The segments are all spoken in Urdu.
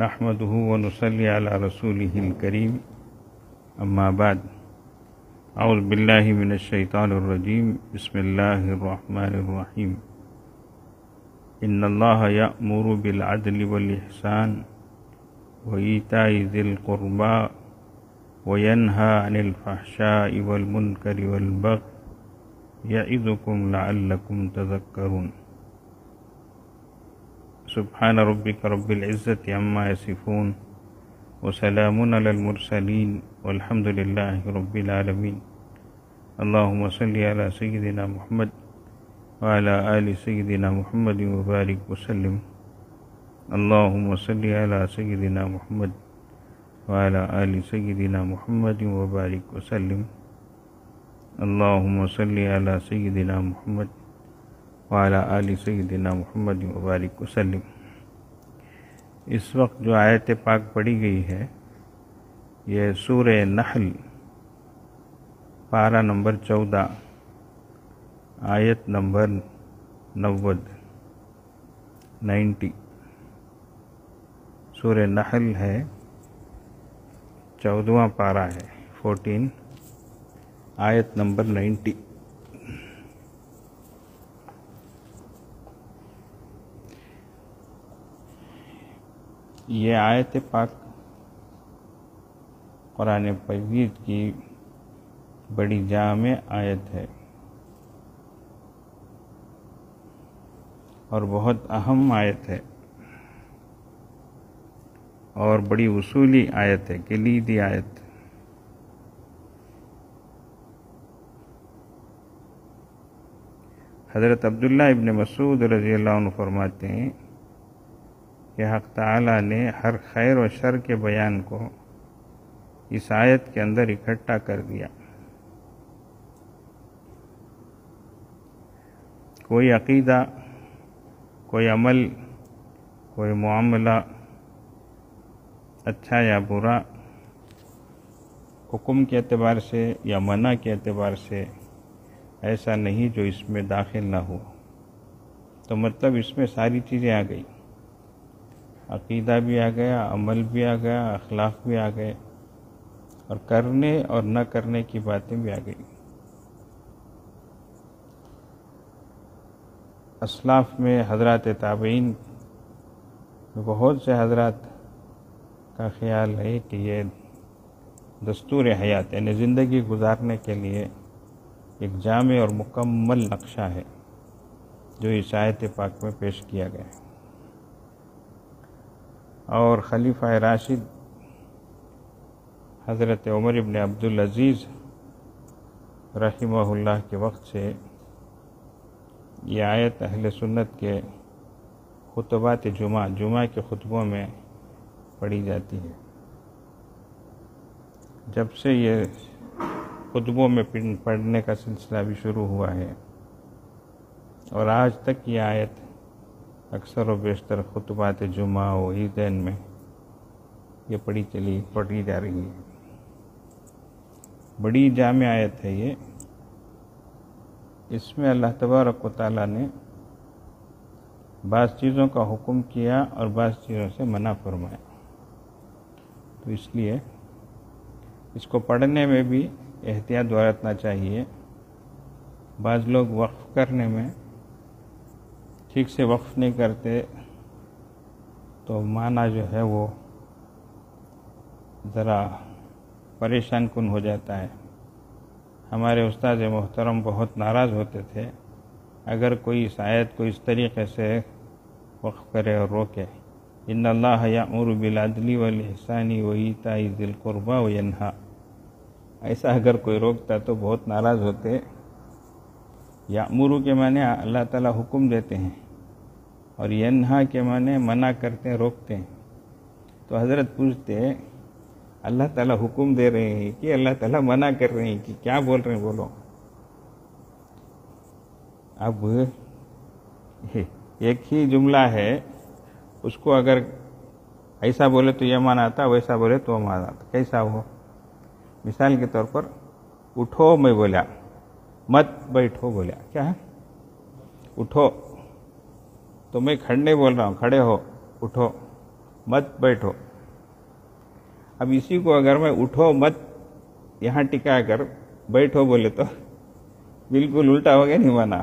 نحمده ونصلي على رسوله الكريم اما بعد اعوذ باللہ من الشیطان الرجیم بسم اللہ الرحمن الرحیم ان اللہ یأمر بالعدل والإحسان وإیتاء ذی القربى وینہی عن الفحشاء والمنکر والبغی یعظکم لعلکم تذکرون سبحان ربک رب العزة عما یصفون وسلام علی المرسلین والحمد للہ رب العالمین اللہم صلی علی سیدنا محمد وعلی آل سیدنا محمد وبارک وسلم اللہم صلی علی سیدنا محمد وعلی آل سیدنا محمد وبارک وسلم اللہم صلی علی سیدنا محمد وعلی آل سیدنا محمد وبارک وسلم۔ اس وقت جو آیت پاک پڑھی گئی ہے یہ سورہ نحل پارہ نمبر 14 آیت نمبر 90 سورہ نحل ہے، 14واں پارہ ہے 14 آیت نمبر 90۔ یہ آیت پاک قرآن مجید کی بڑی جامع آیت ہے اور بہت اہم آیت ہے اور بڑی اصولی آیت ہے، کلیدی آیت۔ حضرت عبداللہ ابن مسعود رضی اللہ عنہ فرماتے ہیں کہ حق تعالیٰ نے ہر خیر و شر کے بیان کو اس آیت کے اندر اکٹھا کر دیا۔ کوئی عقیدہ، کوئی عمل، کوئی معاملہ، اچھا یا برا، حکم کے اعتبار سے یا منع کے اعتبار سے ایسا نہیں جو اس میں داخل نہ ہو۔ تو مطلب اس میں ساری چیزیں آ گئی، عقیدہ بھی آ گیا، عمل بھی آ گیا، اخلاق بھی آ گئے، اور کرنے اور نہ کرنے کی باتیں بھی آ گئی۔ اسلاف میں حضرات تابعین بہت سے حضرات کا خیال ہے کہ یہ دستور حیات یعنی زندگی گزارنے کے لیے ایک جامع اور مکمل نقشہ ہے جو اس آیت پاک میں پیش کیا گیا ہے۔ اور خلیفہ راشد حضرت عمر ابن عبدالعزیز رحمہ اللہ کے وقت سے یہ آیت اہل سنت کے خطبات جمعہ کے خطبوں میں پڑھی جاتی ہے۔ جب سے یہ خطبوں میں پڑھنے کا سلسلہ بھی شروع ہوا ہے اور آج تک یہ آیت اکثر و بیشتر خطبات جمعہ و عیدین میں یہ پڑھی جا رہی ہے۔ بڑی جامع آیت ہے یہ۔ اس میں اللہ تبارک و تعالیٰ نے بعض چیزوں کا حکم کیا اور بعض چیزوں سے منع فرمایا، تو اس لیے اس کو پڑھنے میں بھی احتیاط برتنا چاہیے۔ بعض لوگ وقف کرنے میں ٹھیک سے وقف نہیں کرتے تو معنی جو ہے وہ ذرا پریشان کن ہو جاتا ہے۔ ہمارے استاد محترم بہت ناراض ہوتے تھے اگر کوئی اس آیت کو اس طریقے سے وقف کرے اور روکے۔ ان اللہ یأمر بالعدل والإحسان وإیتاء ذی القربى وینہی، ایسا اگر کوئی روکتا تو بہت ناراض ہوتے۔ یأمر کے معنی اللہ تعالیٰ حکم دیتے ہیں اور ینہی کے معنی منع کرتے ہیں، روکتے ہیں۔ تو حضرت پوچھتے اللہ تعالیٰ حکم دے رہے ہیں کہ اللہ تعالیٰ منع کر رہے ہیں کہ کیا بول رہے ہیں بولو۔ اب ایک ہی جملہ ہے، اس کو اگر ایسا بولے تو یہ معنی آتا، ویسا بولے تو وہ معنی آتا، کیسا ہو؟ مثال کے طور پر اٹھو میں بولا، مت بیٹھو بولا، کیا ہے؟ اٹھو تو میں کھڑنے بول رہا ہوں، کھڑے ہو، اٹھو، مت بیٹھو. اب اسی کو اگر میں اٹھو مت یہاں ٹکا کر بیٹھو بولے تو بالکل الٹا ہو گیا نہیں مانا.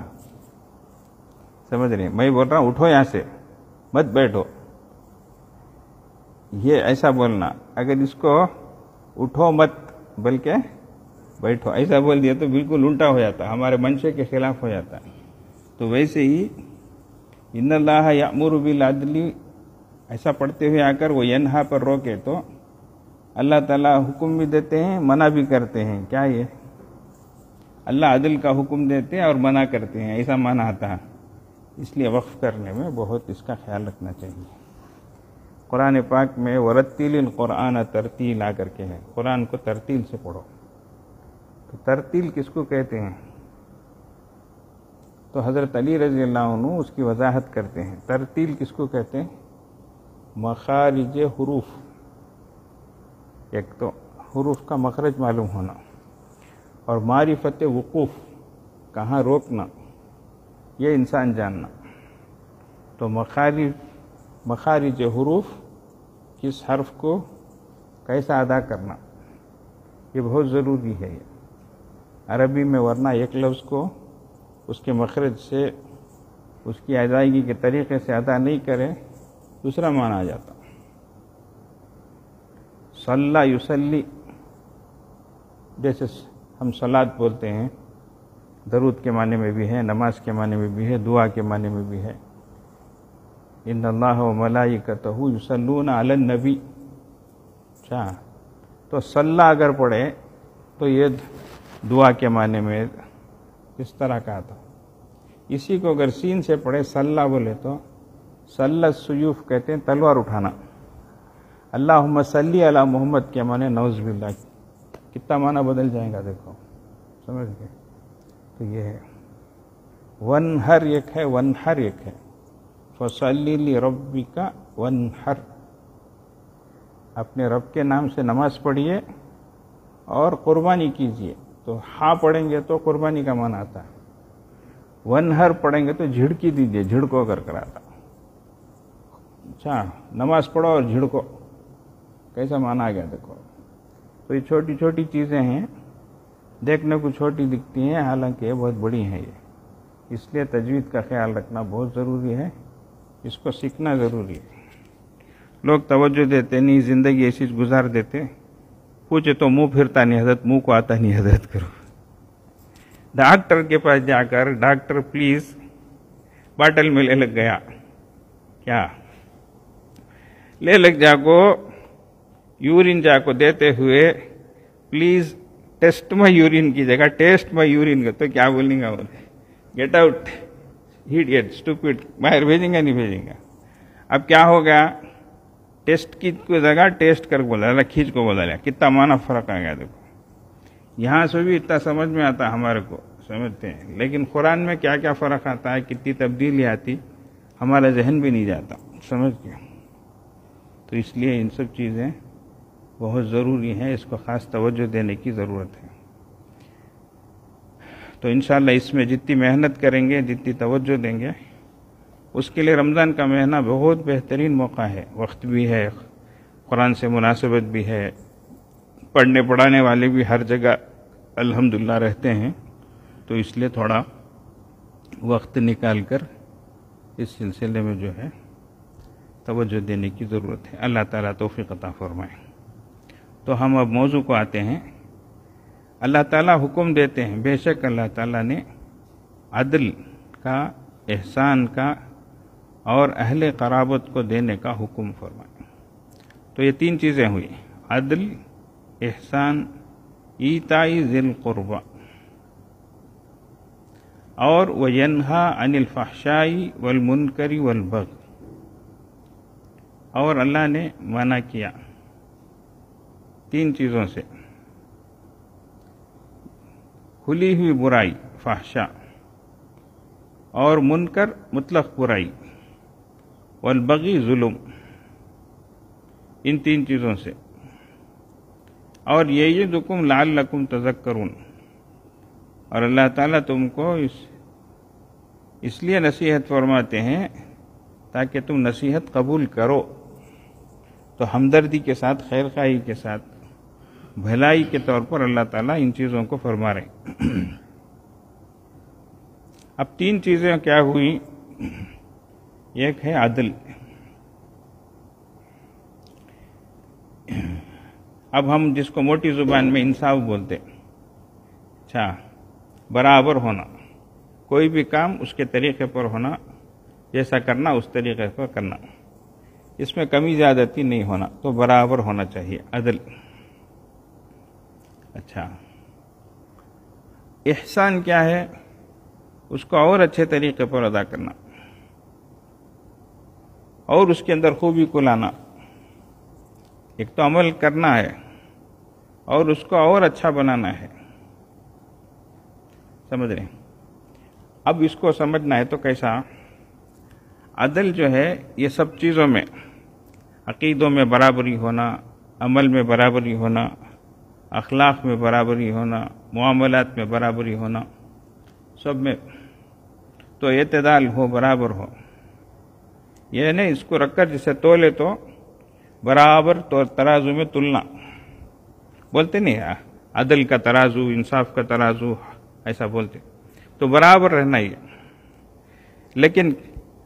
سمجھ رہے ہیں؟ میں بول رہا ہوں اٹھو یہاں سے مت بیٹھو، یہ ایسا بولنا. اگر اس کو اٹھو مت بلکہ بیٹھو ایسا بول دیا تو بالکل الٹا ہو جاتا، ہمارے منشے کے خلاف ہو جاتا. تو ویسے ہی ان اللہ یأمر بالعدل ایسا پڑھتے ہوئے آ کر وہ ینہا پر روکے تو اللہ تعالیٰ حکم بھی دیتے ہیں منع بھی کرتے ہیں. کیا یہ اللہ عدل کا حکم دیتے ہیں اور منع کرتے ہیں، ایسا معنی آتا ہے. اس لیے وقف کرنے میں بہت اس کا خیال رکھنا چاہیے. قرآن پاک میں ورتل القرآن ترتیل آ کر کے ہے، قرآن کو ترتیل سے پڑھو. تو ترتیل کس کو کہتے ہیں؟ تو حضرت علی رضی اللہ عنہ اس کی وضاحت کرتے ہیں. ترتیل کس کو کہتے ہیں؟ مخارج حروف، ایک تو حروف کا مخرج معلوم ہونا اور معرفت وقوف کہاں روکنا یہ انسان جاننا. تو مخارج حروف کس حرف کو کیسا ادا کرنا یہ بہت ضروری ہے. عربی میں ورنہ ایک لفظ کو اس کے مخرج سے اس کی ادائیگی کے طریقے سے ادا نہیں کرے دوسرا معنی آ جاتا. صلی یصلی جیسے ہم صلاۃ بولتے ہیں، درود کے معنی میں بھی ہے، نماز کے معنی میں بھی ہے، دعا کے معنی میں بھی ہے. ان اللہ و ملائکتہ یصلون علی النبی. اچھا، تو صلی اگر پڑھے تو یہ دعا کے معنی میں اس طرح کا تھا. اسی کو اگر سین سے پڑھے صلی بولے تو صلی السیوف کہتے ہیں تلوار اٹھانا. اللہم صلی علی محمد کے معنی نعوذ باللہ، کتنا معنی بدل جائے گا دیکھو. سمجھ گئے؟ تو یہ ہے ونحر ایک ہے، ونحر ایک ہے. فصلی لربک ونحر، اپنے رب کے نام سے نماز پڑھیے اور قربانی کیجیے. تو ہاں پڑھیں گے تو قربانی کا معنی آتا ہے، ونحر پڑھیں گے تو جھڑکی دیجیے، جھڑکو کر آتا. اچھا، نماز پڑھو اور جھڑکو، کیسا معنی آ گیا دیکھو. تو یہ چھوٹی چھوٹی چیزیں ہیں، دیکھنے کو چھوٹی دکھتی ہیں حالانکہ یہ بہت بڑی ہیں. یہ اس لیے تجوید کا خیال رکھنا بہت ضروری ہے، اس کو سیکھنا ضروری ہے. لوگ توجہ دیتے نہیں، زندگی ایسی گزار دیتے. پوچھے تو منہ پھرتا نہیں حضرت، منہ کو آتا نہیں حضرت کرو. ڈاکٹر کے پاس جا کر ڈاکٹر پلیز باٹل میں لے لگ گیا، کیا لے لگ جا کو یورین جا کو دیتے ہوئے پلیز ٹیسٹ میں یورین کی جگہ ٹیسٹ میں یورین کا، تو کیا بولیں گا؟ گیٹ آؤٹ ایڈیٹ اسٹوپڈ، باہر بھیجیں گا نہیں بھیجیں گا. اب کیا ہوگا؟ ٹیسٹ کی جگہ ٹیسٹ کر بولا، کھینچ کو بولا. کتنا معنی فرق آ گیا دیکھو. یہاں سے بھی اتنا سمجھ میں آتا ہمارے کو، سمجھتے ہیں، لیکن قرآن میں کیا کیا فرق آتا ہے، کتنی تبدیلی آتی، ہمارا ذہن بھی نہیں جاتا. سمجھ گیا؟ تو اس لیے ان سب چیزیں بہت ضروری ہیں، اس کو خاص توجہ دینے کی ضرورت ہے. تو انشاءاللہ اس میں جتنی محنت کریں گے، جتنی توجہ دیں گے، اس کے لیے رمضان کا مہینہ بہت بہترین موقع ہے. وقت بھی ہے، قرآن سے مناسبت بھی ہے، پڑھنے پڑھانے والے بھی ہر جگہ الحمدللہ رہتے ہیں. تو اس لیے تھوڑا وقت نکال کر اس سلسلے میں جو ہے توجہ دینے کی ضرورت ہے. اللہ تعالیٰ توفیق عطا فرمائے. تو ہم اب موضوع کو آتے ہیں. اللہ تعالیٰ حکم دیتے ہیں، بے شک اللہ تعالیٰ نے عدل کا، احسان کا اور اہل قرابت کو دینے کا حکم فرمایا. تو یہ تین چیزیں ہوئی، عدل، احسان، ایتاء ذی القربى، اور وینہا عن الفحشاء والمنکر والبغی. اور اللہ نے منع کیا تین چیزوں سے، کھلی ہوئی برائی فحشاء، اور منکر مطلق برائی، والبغی ظلم، ان تین چیزوں سے. اور یعظکم لعلکم تذکرون، اور اللہ تعالیٰ تم کو اس لیے نصیحت فرماتے ہیں تاکہ تم نصیحت قبول کرو. تو ہمدردی کے ساتھ، خیر خواہی کے ساتھ، بھلائی کے طور پر اللہ تعالیٰ ان چیزوں کو فرما رہے ہیں۔ اب 3 چیزیں کیا ہوئی؟ ایک ہے عدل۔ اب ہم جس کو موٹی زبان میں انصاف بولتے، اچھا، برابر ہونا، کوئی بھی کام اس کے طریقے پر ہونا، جیسا کرنا اس طریقے پر کرنا، اس میں کمی زیادتی نہیں ہونا، تو برابر ہونا چاہیے، عدل۔ اچھا، احسان کیا ہے؟ اس کو اور اچھے طریقے پر ادا کرنا اور اس کے اندر خوبی کو لانا۔ ایک تو عمل کرنا ہے اور اس کو اور اچھا بنانا ہے، سمجھ رہے ہیں؟ اب اس کو سمجھنا ہے تو کیسا؟ عدل جو ہے یہ سب چیزوں میں، عقیدوں میں برابری ہونا، عمل میں برابری ہونا، اخلاق میں برابری ہونا، معاملات میں برابری ہونا، سب میں تو اعتدال ہو، برابر ہو۔ یہ نہیں اس کو رکھ کر جسے تولے تو برابر تو ترازو میں تلنا، بولتے نہیں، عدل کا ترازو، انصاف کا ترازو، ایسا بولتے، تو برابر رہنا ہی ہے۔ لیکن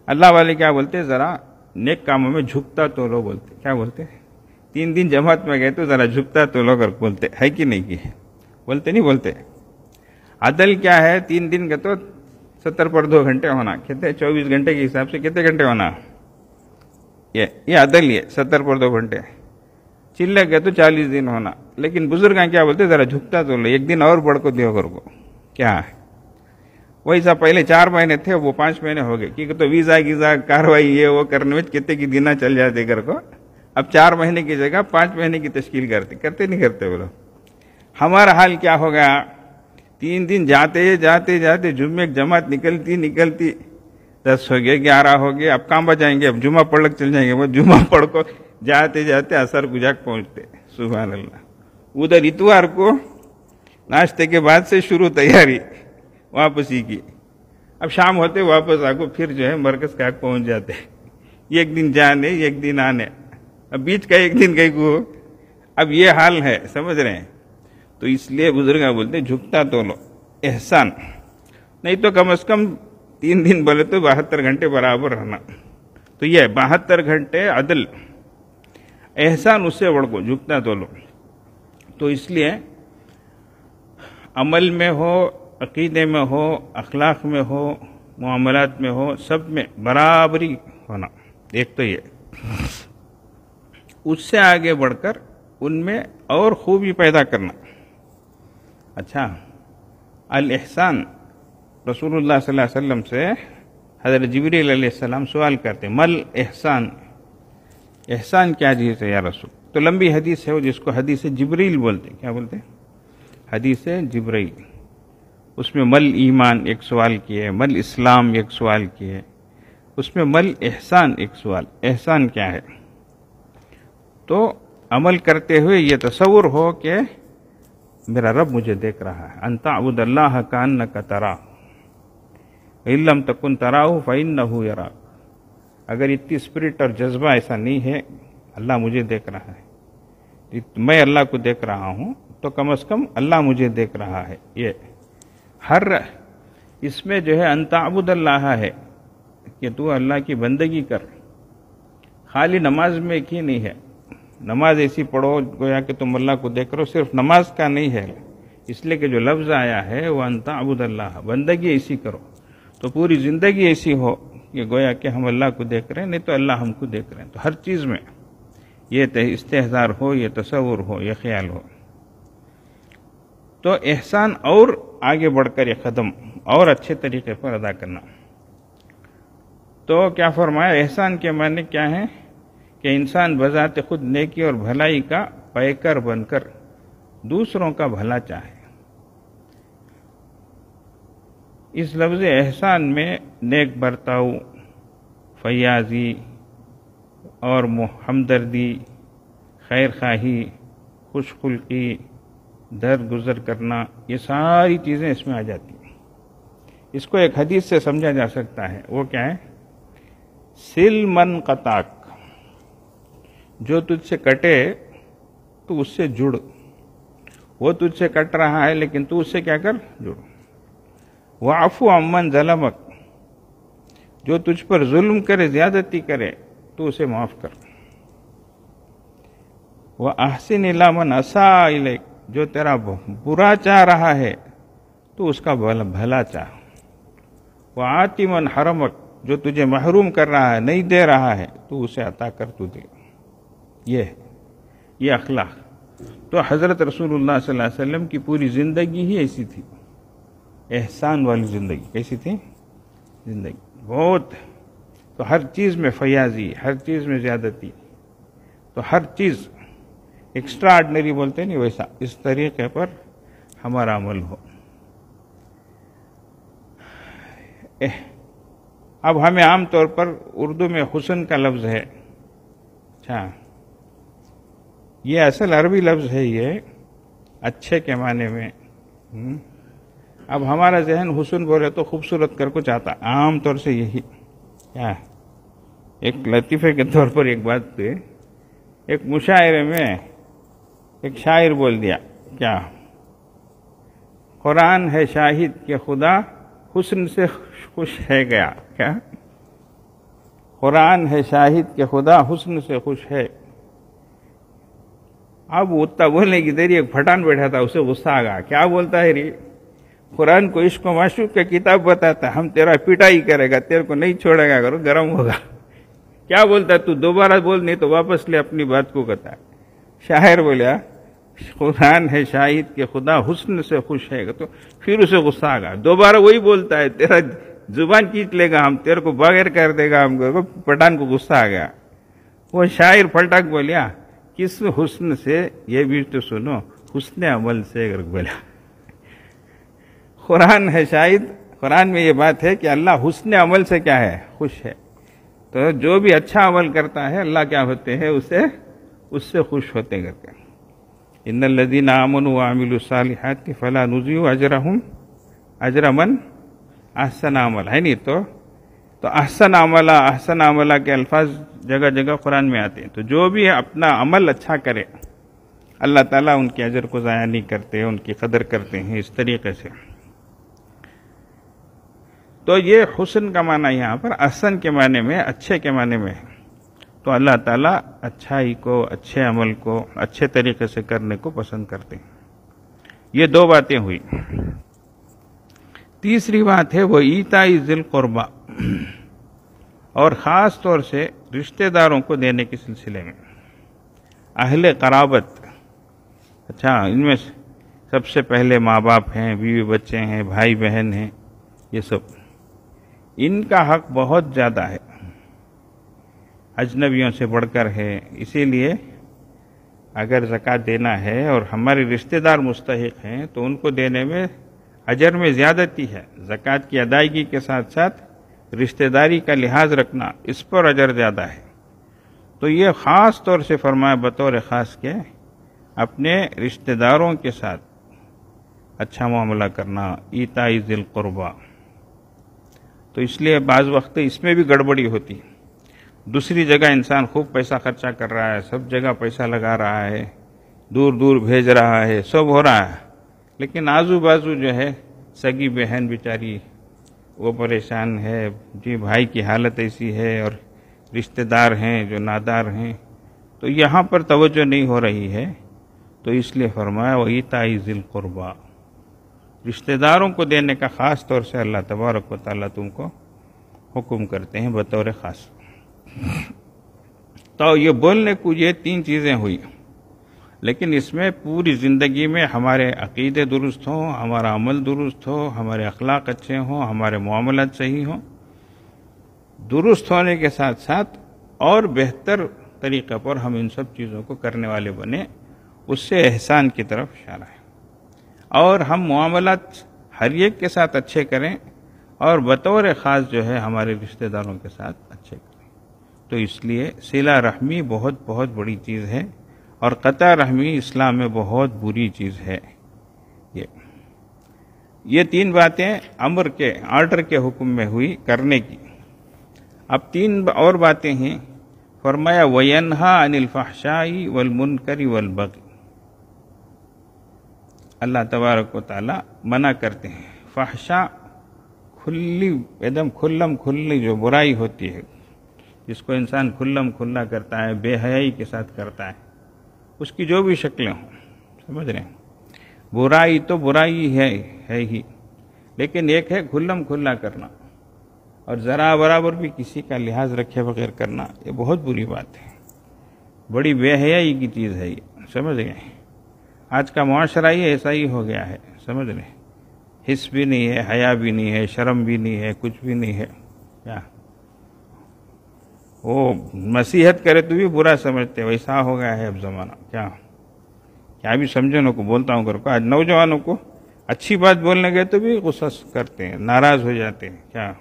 اللہ والے کیا بولتے؟ ذرا نیک کاموں میں جھکتا تو لو، بولتے کیا بولتے؟ 3 دن جماعت میں گئے تو ذرا جھکتا تو لو کر بولتے، ہے کہ نہیں کی؟ بولتے نہیں بولتے؟ عدل کیا ہے؟ 3 دن کا تو 70 پر 2 گھنٹے ہونا، کہتے 24 گھنٹے کے حساب سے کتنے گھنٹے ہونا؟ یہ عدل ہے، 70 پر 2 گھنٹے۔ چلے گئے تو 40 دن ہونا۔ لیکن بزرگاں کیا بولتے؟ ذرا جھکتا تو لو، 1 دن اور بڑھ کو دیو گھر کو، کیا ہے؟ ویسا پہلے 4 مہینے تھے، وہ 5 مہینے ہو گئے، کیونکہ تو ویزا گیزا کاروائی یہ وہ کرنے میں کتنے کی دنہ چل جاتے گھر کو۔ اب 4 مہینے کی جگہ 5 مہینے کی تشکیل کرتے نہیں کرتے بولو۔ ہمارا حال کیا ہو گیا؟ 3 دن جاتے جاتے جاتے جمعے کی جماعت نکلتی 10 ہو گئے، 11 ہو گئے، اب کہاں بچائیں گے؟ اب جمعہ پڑھ چل جائیں گے، وہ جمعہ پڑھ کو جاتے جاتے اثر گجاک پہنچتے، سبحان اللہ۔ ادھر اتوار کو ناشتے کے بعد سے شروع تیاری واپسی کی، اب شام ہوتے واپس آ کو پھر جو ہے مرکز کا پہنچ جاتے، 1 دن جانے 1 دن آنے، اب بیچ کا 1 دن کہیں کو، اب یہ حال ہے، سمجھ رہے ہیں؟ تو اس لیے بزرگ بولتے جھکتا تو لو، احسان نہیں تو کم از کم 3 دن بولے تو 72 گھنٹے برابر رہنا، تو یہ 72 گھنٹے عدل، احسان اس سے بڑھ کو جھکتا تو لو۔ تو اس لیے عمل میں ہو، عقیدے میں ہو، اخلاق میں ہو، معاملات میں ہو، سب میں برابری ہونا، ایک تو یہ، اس سے آگے بڑھ کر ان میں اور خوبی پیدا کرنا۔ اچھا، الاحسان، رسول اللہ صلی اللہ علیہ وسلم سے حضرت جبریل علیہ السلام سوال کرتے، مل احسان، احسان کیا چیز ہے یا رسول؟ تو لمبی حدیث ہے وہ، جس کو حدیث جبریل بولتے، کیا بولتے؟ حدیث جبریل۔ اس میں مل ایمان ایک سوال کیے، مل اسلام ایک سوال کیے، اس میں مل احسان ایک سوال، احسان کیا ہے؟ تو عمل کرتے ہوئے یہ تصور ہو کہ میرا رب مجھے دیکھ رہا ہے، ان تعبد اللہ کأنک تراہ وإن لم تکن تراہ فإنہ یراک۔ اگر اتنی اسپرٹ اور جذبہ ایسا نہیں ہے، اللہ مجھے دیکھ رہا ہے، میں اللہ کو دیکھ رہا ہوں، تو کم از کم اللہ مجھے دیکھ رہا ہے۔ یہ ہر اس میں جو ہے ان تعبد اللہ ہے کہ تو اللہ کی بندگی کر، خالی نماز میں کی نہیں ہے، نماز ایسی پڑھو گویا کہ تم اللہ کو دیکھ رہو، صرف نماز کا نہیں ہے، اس لیے کہ جو لفظ آیا ہے وہ ان تعبد اللہ، بندگی ایسی کرو، تو پوری زندگی ایسی ہو کہ گویا کہ ہم اللہ کو دیکھ رہے ہیں، نہیں تو اللہ ہم کو دیکھ رہے ہیں۔ تو ہر چیز میں یہ استحضار ہو، یہ تصور ہو، یہ خیال ہو۔ تو احسان اور آگے بڑھ کر یہ قدم اور اچھے طریقے پر ادا کرنا۔ تو کیا فرمایا؟ احسان کے معنی کیا ہے؟ کہ انسان بذات خود نیکی اور بھلائی کا پیکر بن کر دوسروں کا بھلا چاہے۔ اس لفظ احسان میں نیک برتاؤ، فیاضی اور ہمدردی، خیر خواہی، خوش خلقی، درگزر کرنا، یہ ساری چیزیں اس میں آ جاتی ہیں۔ اس کو ایک حدیث سے سمجھا جا سکتا ہے، وہ کیا ہے؟ سل من قطعک، جو تجھ سے کٹے تو اس سے جڑ، وہ تجھ سے کٹ رہا ہے لیکن تو اس سے کیا کر، جڑ۔ وَعْفُ عَمَّنْ ظَلَمَكَ، جو تجھ پر ظلم کرے، زیادتی کرے، تو اسے معاف کر۔ وَأَحْسِنْ إِلَىٰ مَنْ أَسَاءَ إِلَيْكَ، جو تیرا برا چاہ رہا ہے تو اس کا بھلا چاہ۔ وَآتِ مَنْ حَرَمَكَ، جو تجھے محروم کر رہا ہے، نہیں دے رہا ہے، تو اسے عطا کر، تو دے۔ یہ اخلاق۔ تو حضرت رسول اللہ صلی اللہ علیہ وسلم کی پوری زندگی ہی ایسی تھی، احسان والی زندگی۔ کیسی تھی زندگی؟ بہت، تو ہر چیز میں فیاضی، ہر چیز میں زیادتی، تو ہر چیز ایکسٹرا آرڈنری بولتے نہیں ویسا، اس طریقے پر ہمارا عمل ہو۔ اب ہمیں عام طور پر اردو میں حسن کا لفظ ہے، اچھا یہ اصل عربی لفظ ہے، یہ اچھے کے معنی میں۔ اب ہمارا ذہن حسن بولے تو خوبصورت کر کو چاہتا، عام طور سے یہی کیا۔ ایک لطیفے کے طور پر ایک بات پہ، ایک مشاعرے میں ایک شاعر بول دیا، کیا قرآن ہے شاہد کہ خدا حسن سے خوش ہے گیا، کیا قرآن ہے شاہد کہ خدا حسن سے خوش ہے۔ اب اتنا بولنے کی دیر ایک پھٹان بیٹھا تھا، اسے غصہ آ گیا، کیا بولتا ہے ری، قرآن کو عشق و معشوق کا کتاب بتاتا، ہم تیرا پٹائی کرے گا، تیرے کو نہیں چھوڑے گا، کرو گرم ہوگا، کیا بولتا تو دوبارہ بول، نہیں تو واپس لے اپنی بات کو بتا۔ شاعر بولیا قرآن ہے شاہد کہ خدا حسن سے خوش ہے، تو پھر اسے غصہ آ گیا، دوبارہ وہی بولتا ہے، تیرا زبان کھینچ لے گا، ہم تیرے کو بغیر کر دے گا، ہم کو پٹھان کو غصہ آ گیا۔ وہ شاعر پلٹک بولیا کس حسن سے، یہ بھی تو سنو، حسن عمل سے، اگر بولا قرآن ہے شاہد، قرآن میں یہ بات ہے کہ اللہ حسن عمل سے کیا ہے، خوش ہے۔ تو جو بھی اچھا عمل کرتا ہے اللہ کیا ہوتے ہیں، اس سے خوش ہوتے کر کے۔ ان الذین آمنوا وعملوا الصالحات فلا نضيع اجرهم اجر من احسن عمل، ہے نہیں؟ تو احسن عملہ کے الفاظ جگہ جگہ قرآن میں آتے ہیں۔ تو جو بھی اپنا عمل اچھا کرے اللہ تعالیٰ ان کے اجر کو ضائع نہیں کرتے، ان کی قدر کرتے ہیں اس طریقے سے۔ تو یہ حسن کا معنی یہاں پر احسن کے معنی میں، اچھے کے معنی میں ہے۔ تو اللہ تعالیٰ اچھائی کو، اچھے عمل کو اچھے طریقے سے کرنے کو پسند کرتے ہیں۔ یہ دو باتیں ہوئی۔ تیسری بات ہے وہ ایتاء ذی القربی، اور خاص طور سے رشتہ داروں کو دینے کے سلسلے میں، اہل قرابت۔ اچھا، ان میں سب سے پہلے ماں باپ ہیں، بیوی بچے ہیں، بھائی بہن ہیں، یہ سب، ان کا حق بہت زیادہ ہے، اجنبیوں سے بڑھ کر ہے۔ اسی لیے اگر زکوٰۃ دینا ہے اور ہمارے رشتہ دار مستحق ہیں تو ان کو دینے میں اجر میں زیادتی ہے۔ زکوٰۃ کی ادائیگی کے ساتھ ساتھ رشتہ داری کا لحاظ رکھنا، اس پر اجر زیادہ ہے۔ تو یہ خاص طور سے فرمایا بطور خاص کے اپنے رشتہ داروں کے ساتھ اچھا معاملہ کرنا، ایتاء ذی القربی۔ تو اس لیے بعض وقت اس میں بھی گڑبڑی ہوتی، دوسری جگہ انسان خوب پیسہ خرچہ کر رہا ہے، سب جگہ پیسہ لگا رہا ہے، دور دور بھیج رہا ہے، سب ہو رہا ہے، لیکن آزو بازو جو ہے سگی بہن بیچاری وہ پریشان ہے، جی بھائی کی حالت ایسی ہے، اور رشتہ دار ہیں جو نادار ہیں، تو یہاں پر توجہ نہیں ہو رہی ہے۔ تو اس لیے فرمایا وَإِيتَاءِ ذِي الْقُرْبَى، رشتہ داروں کو دینے کا خاص طور سے اللہ تبارک و تعالیٰ تم کو حکم کرتے ہیں بطور خاص۔ تو یہ بولنے کو یہ تین چیزیں ہوئی، لیکن اس میں پوری زندگی میں ہمارے عقیدے درست ہوں، ہمارا عمل درست ہو، ہمارے اخلاق اچھے ہوں، ہمارے معاملات صحیح ہوں، درست ہونے کے ساتھ ساتھ اور بہتر طریقے پر ہم ان سب چیزوں کو کرنے والے بنے، اس سے احسان کی طرف اشارہ ہے۔ اور ہم معاملات ہر ایک کے ساتھ اچھے کریں، اور بطور خاص جو ہے ہمارے رشتہ داروں کے ساتھ اچھے کریں۔ تو اس لیے صلہ رحمی بہت بہت بڑی چیز ہے، اور قطع رحمی اسلام میں بہت بری چیز ہے۔ یہ تین باتیں امر کے، آرڈر کے حکم میں ہوئی کرنے کی۔ اب تین اور باتیں ہیں، فرمایا وَيَنْهَا عَنِ الْفَحْشَاءِ وَالْمُنْكَرِ وَالْبَغْيِ، اللہ تبارک و تعالیٰ منع کرتے ہیں فحشا، کھلی ایک دم کھلم کھلی جو برائی ہوتی ہے، جس کو انسان کھلم کھلا کرتا ہے، بے حیائی کے ساتھ کرتا ہے، اس کی جو بھی شکلیں ہوں، سمجھ رہے ہیں، برائی تو برائی ہے ہی، لیکن ایک ہے کھلم کھلا کرنا، اور ذرا برابر بھی کسی کا لحاظ رکھے بغیر کرنا، یہ بہت بری بات ہے، بڑی بے حیائی کی چیز ہے یہ، سمجھ گئے۔ آج کا معاشرہ ہی ایسا ہی ہو گیا ہے، سمجھ رہے، حس بھی نہیں ہے، حیا بھی نہیں ہے، شرم بھی نہیں ہے، کچھ بھی نہیں ہے، کیا وہ نصیحت کرے تو بھی برا سمجھتے، ویسا ہو گیا ہے اب زمانہ، کیا بھی سمجھنے کو بولتا ہوں آج نوجوانوں کو اچھی بات بولنے گئے تو بھی غصہ کرتے ہیں، ناراض ہو جاتے ہیں، کیا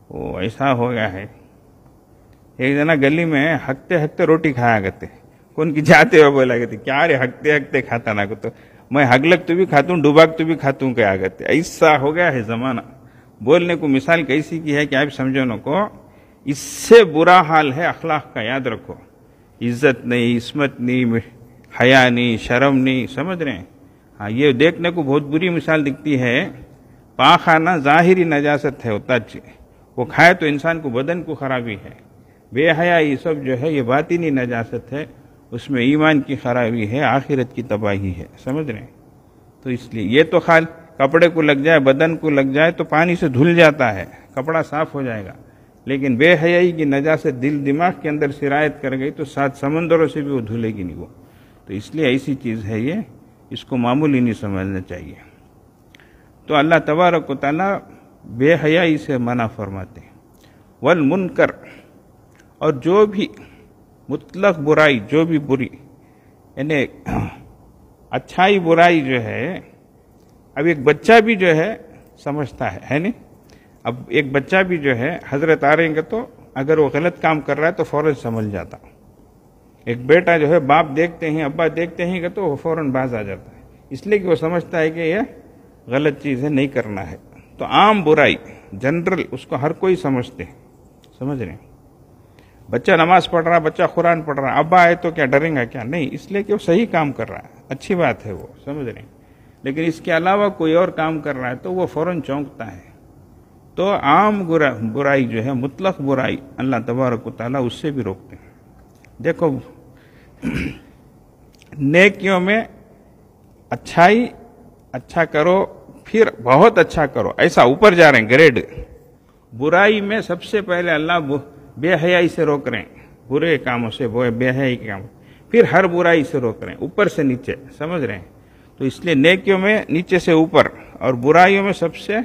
وہ ایسا ہو گیا ہے۔ ایک جنا گلی میں ہکتے ہکتے روٹی کھایا کرتے، کون کی جاتے ہوئے بولا کرتے، کیا رے ہکتے ہکتے کھاتا نہ کو، تو میں ہگلک تو بھی کھاتا ہوں، ڈوباک تو بھی کھاتا ہوں، کیا کرتے، ایسا ہو گیا ہے زمانہ۔ بولنے کو مثال کیسی کی ہے کہ آپ سمجھو کو، اس سے برا حال ہے اخلاق کا، یاد رکھو، عزت نہیں، عصمت نہیں، حیا نہیں، شرم نہیں، سمجھ رہے ہیں۔ ہاں، یہ دیکھنے کو بہت بری مثال دکھتی ہے، پاخانہ ظاہری نجاست ہے، وہ کھائے تو انسان کو بدن کو خرابی ہے، بے حیا یہ سب جو ہے یہ باطنی نجاست ہے، اس میں ایمان کی خرابی ہے، آخرت کی تباہی ہے، سمجھ رہے ہیں۔ تو اس لیے یہ تو خال کپڑے کو لگ جائے، بدن کو لگ جائے تو پانی سے دھل جاتا ہے، کپڑا صاف ہو جائے گا، لیکن بے حیائی کی نجاست دل دماغ کے اندر سرایت کر گئی تو 7 سمندروں سے بھی وہ دھلے گی نہیں وہ، تو اس لیے ایسی چیز ہے یہ، اس کو معمولی نہیں سمجھنا چاہیے۔ تو اللہ تبارک و تعالیٰ بے حیائی سے منع فرماتے ہیں۔ والمنکر، اور جو بھی مطلق برائی، جو بھی بری، یعنی اچھائی برائی جو ہے، اب ایک بچہ بھی جو ہے سمجھتا ہے نہیں، اب ایک بچہ بھی جو ہے حضرت آ رہیں گے تو اگر وہ غلط کام کر رہا ہے تو فوراً سمجھ جاتا، ایک بیٹا جو ہے باپ دیکھتے ہیں، ابا دیکھتے ہیں کہ تو وہ فوراً باز آ جاتا ہے، اس لیے کہ وہ سمجھتا ہے کہ یہ غلط چیز ہے، نہیں کرنا ہے۔ تو عام برائی جنرل اس کو ہر کوئی سمجھتے ہیں، سمجھ رہے ہیں۔ بچہ نماز پڑھ رہا، بچہ قرآن پڑھ رہا، ابا آئے تو کیا ڈریں گا کیا؟ نہیں، اس لیے کہ وہ صحیح کام کر رہا ہے، اچھی بات ہے وہ، سمجھ رہے ہیں۔ لیکن اس کے علاوہ کوئی اور کام کر رہا ہے تو وہ فوراً چونکتا ہے۔ تو عام برائی جو ہے، مطلق برائی، اللہ تبارک و تعالیٰ اس سے بھی روکتے ہیں۔ دیکھو نیکیوں میں اچھائی، اچھا کرو، پھر بہت اچھا کرو، ایسا اوپر جا رہے ہیں گریڈ۔ برائی میں سب سے پہلے اللہ بے حیائی سے روک رہے ہیں، برے کاموں سے، بے حیائی کے کاموں، پھر ہر برائی سے روک رہے ہیں، اوپر سے نیچے، سمجھ رہے ہیں۔ تو اس لیے نیکیوں میں نیچے سے اوپر، اور برائیوں میں سب سے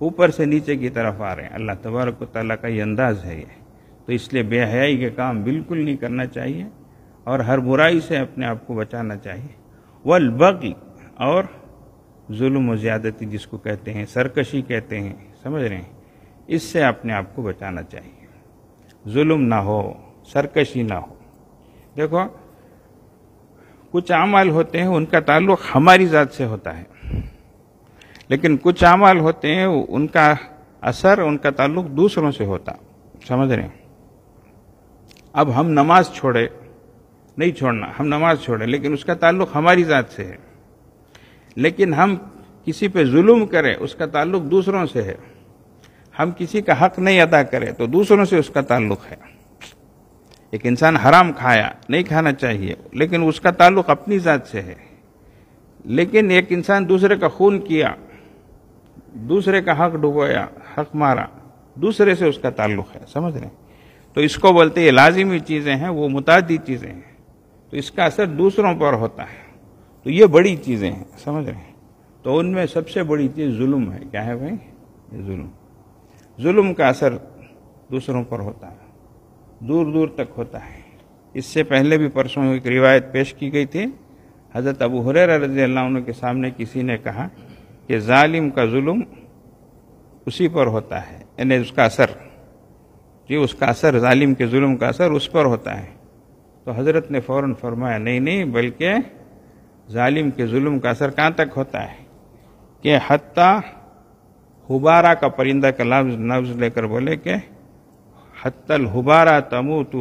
اوپر سے نیچے کی طرف آ رہے ہیں۔ اللہ تبارک و تعالیٰ کا یہ انداز ہے یہ، تو اس لیے بے حیائی کے کام بالکل نہیں کرنا چاہیے، اور ہر برائی سے اپنے آپ کو بچانا چاہیے۔ والبغی، اور ظلم و زیادتی جس کو کہتے ہیں، سرکشی کہتے ہیں، سمجھ رہے ہیں، اس سے اپنے آپ کو بچانا چاہیے، ظلم نہ ہو، سرکشی نہ ہو۔ دیکھو کچھ اعمال ہوتے ہیں ان کا تعلق ہماری ذات سے ہوتا ہے، لیکن کچھ اعمال ہوتے ہیں ان کا اثر، ان کا تعلق دوسروں سے ہوتا، سمجھ رہے ہیں۔ اب ہم نماز چھوڑے، نہیں چھوڑنا، ہم نماز چھوڑے لیکن اس کا تعلق ہماری ذات سے ہے، لیکن ہم کسی پہ ظلم کریں اس کا تعلق دوسروں سے ہے، ہم کسی کا حق نہیں ادا کریں تو دوسروں سے اس کا تعلق ہے۔ ایک انسان حرام کھایا، نہیں کھانا چاہیے، لیکن اس کا تعلق اپنی ذات سے ہے، لیکن ایک انسان دوسرے کا خون کیا، دوسرے کا حق ڈبویا، حق مارا، دوسرے سے اس کا تعلق ہے، سمجھ رہے ہیں۔ تو اس کو بولتے یہ لازمی چیزیں ہیں، وہ متعدی چیزیں ہیں، تو اس کا اثر دوسروں پر ہوتا ہے، تو یہ بڑی چیزیں ہیں، سمجھ رہے ہیں۔ تو ان میں سب سے بڑی چیز ظلم ہے، کیا ہے بھائی؟ ظلم کا اثر دوسروں پر ہوتا ہے، دور دور تک ہوتا ہے۔ اس سے پہلے بھی پرسوں ایک روایت پیش کی گئی تھی، حضرت ابو ہریرہ رضی اللہ عنہ کے سامنے کسی نے کہا کہ ظالم کا ظلم اسی پر ہوتا ہے، یعنی اس کا اثر، جی اس کا اثر، ظالم کے ظلم کا اثر اس پر ہوتا ہے۔ تو حضرت نے فوراً فرمایا نہیں، بلکہ ظالم کے ظلم کا اثر کہاں تک ہوتا ہے کہ حتیٰ حبارہ کا پرندہ کا لفظ لے کر بولے کہ حتی الحبارہ تموت